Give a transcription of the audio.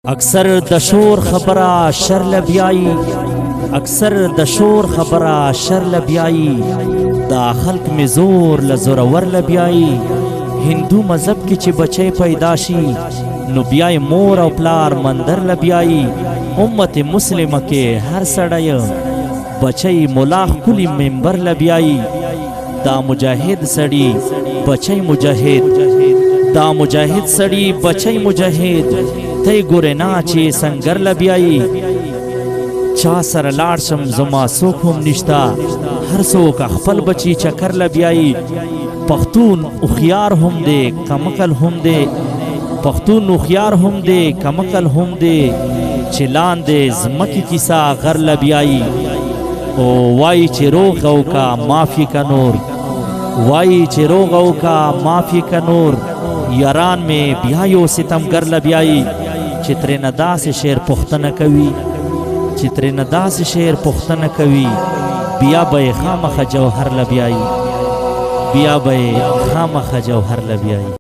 اکثر د شور خبره شر لبیاي اکثر د شور خبره شر لبیاي دا خلق می زور لزورور لبیاي هندو مذهب کې چې بچي پیدا شي نو بیاي مور او پلار مندر لبیاي امت مسلمه کې هر سړی بچي ملاخ کلی منبر لبیاي دا مجاهد سړی بچي مجاهد دا مجاهد سړی بچي مجاهد تی ګورې نه چې سنگر لبیاي چا سره لاړ شم زما څوک هم نشته هر څوک خپل بچي چکر لبیاي پښتون هوښیار هم دی کمکل هم دی پښتون هوښیار هم دی کمکل هم دی چې لاندې ځمکې کیسه غر لبیاي او وایي چې روغ او کا معافي کا نور وایي چې روغ او کا معافي کا نور یاران میں بیا یو ستمگر لبیاي چې ترېنه داسې شعر پوښتنه کوي چې ترېنه داسې شعر پوښتنه کوي بیا به یې خامخه جوهر لبیاي بیا به یې خامخه جوهر لبیاي